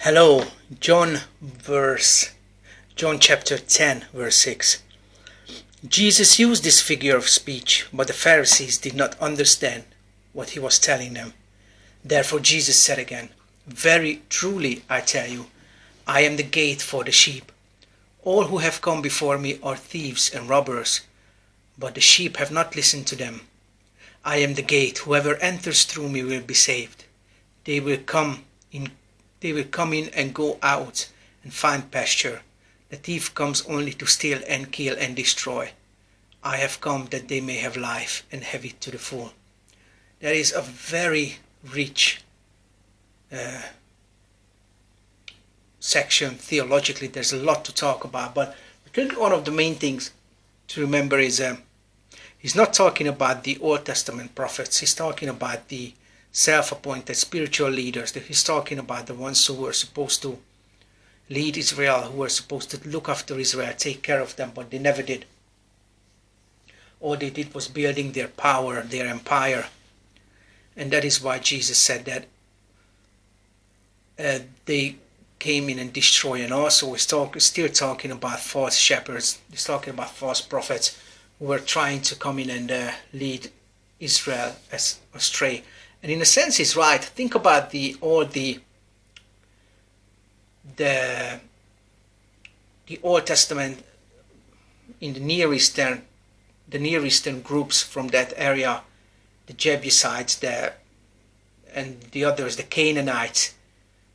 Hello, John chapter 10, verse 6. Jesus used this figure of speech, but the Pharisees did not understand what he was telling them. Therefore Jesus said again, Very truly I tell you, I am the gate for the sheep. All who have come before me are thieves and robbers, but the sheep have not listened to them. I am the gate. Whoever enters through me will be saved. They will come in and go out and find pasture. The thief comes only to steal and kill and destroy. I have come that they may have life and have it to the full. That is a very rich section theologically. There's a lot to talk about, but I think one of the main things to remember is he's not talking about the Old Testament prophets. He's talking about the self-appointed spiritual leaders. He's talking about the ones who were supposed to lead Israel, who were supposed to look after Israel, take care of them, but they never did. All they did was building their power, their empire. And that is why Jesus said that they came in and destroyed. And also he's still talking about false shepherds. He's talking about false prophets who were trying to come in and lead Israel astray. And in a sense, he's right. Think about the Old Testament in the Near Eastern groups from that area, the Jebusites, and the others, the Canaanites.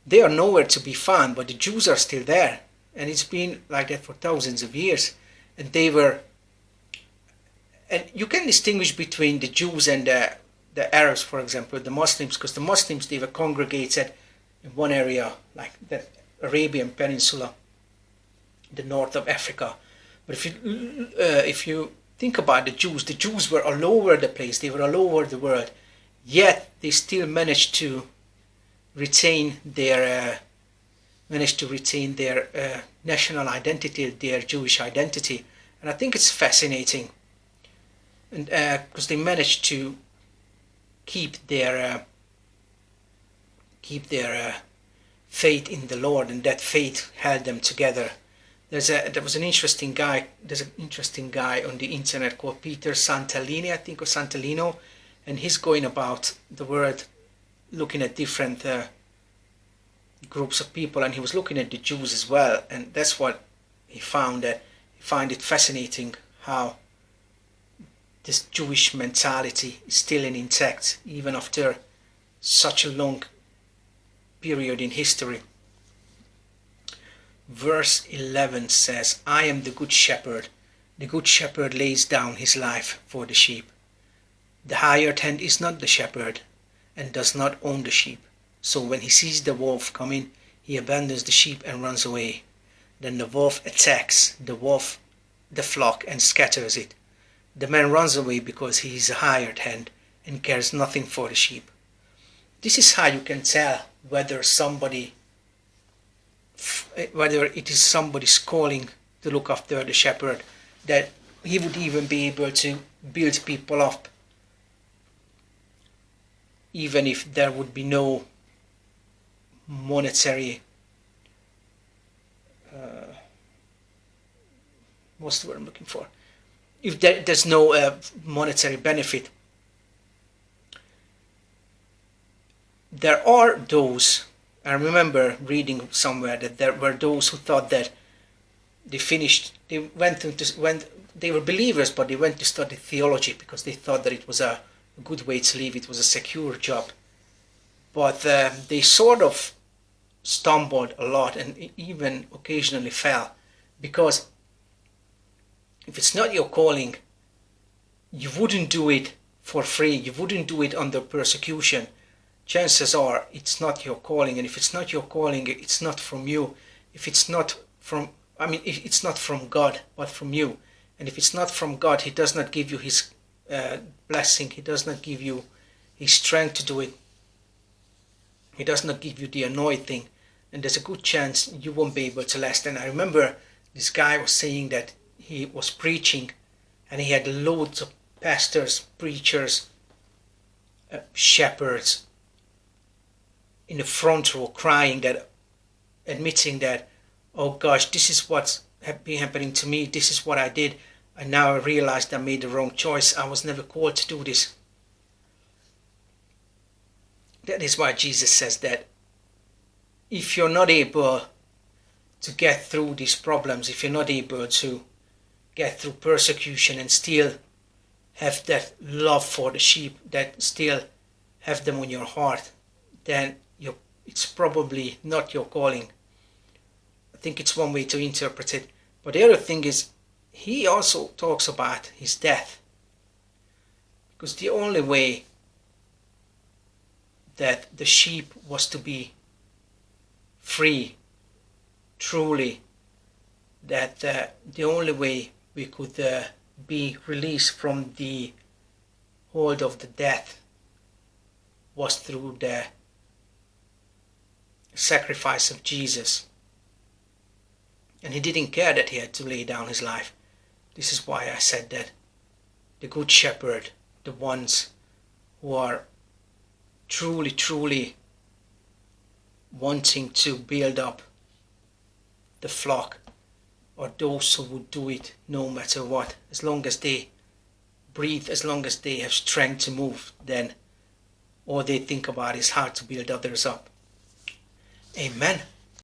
They are nowhere to be found, but the Jews are still there, and it's been like that for thousands of years. And you can distinguish between the Jews and the Arabs, for example, the Muslims, because the Muslims, they were congregated in one area, like the Arabian Peninsula, the north of Africa. But if you think about the Jews were all over the place, they were all over the world, yet they still managed to retain their national identity, their Jewish identity. And I think it's fascinating, and because they managed to keep their faith in the Lord, and that faith held them together. There's an interesting guy on the internet called Peter Santalini, I think, or Santalino, and he's going about the world looking at different groups of people, and he was looking at the Jews as well, and that's what he found. That he found it fascinating how this Jewish mentality is still intact even after such a long period in history. Verse 11 says, I am the good shepherd. The good shepherd lays down his life for the sheep. The hired hand is not the shepherd and does not own the sheep. So when he sees the wolf coming, he abandons the sheep and runs away. Then the wolf attacks the flock and scatters it. The man runs away because he is a hired hand and cares nothing for the sheep. This is how you can tell whether it is somebody's calling to look after the shepherd, that he would even be able to build people up, even if there would be no monetary what's the word I'm looking for? If there's no monetary benefit. There are those, I remember reading somewhere that there were those who thought that when they were believers, but they went to study theology because they thought that it was a good way to live, it was a secure job. But they sort of stumbled a lot and even occasionally fell, because if it's not your calling, you wouldn't do it for free, you wouldn't do it under persecution. Chances are it's not your calling, and if it's not your calling, it's not from you. If it's not from God, but from you. And if it's not from God, He does not give you His blessing, He does not give you His strength to do it. He does not give you the anointing, and there's a good chance you won't be able to last. And I remember this guy was saying that he was preaching, and he had loads of pastors, preachers, shepherds in the front row crying that admitting that, oh gosh, this is what's been happening to me, this is what I did, and now I realized I made the wrong choice. I was never called to do this. That is why Jesus says that if you're not able to get through these problems, if you're not able to get through persecution and still have that love for the sheep, that still have them on your heart, then it's probably not your calling. I think it's one way to interpret it. But the other thing is, he also talks about his death. Because the only way that the sheep was to be free, truly, that the only way we could be released from the hold of the death was through the sacrifice of Jesus. And he didn't care that he had to lay down his life. This is why I said that the good shepherd, the ones who are truly, truly wanting to build up the flock, or those who would do it no matter what, as long as they breathe, as long as they have strength to move, then all they think about is how to build others up. Amen.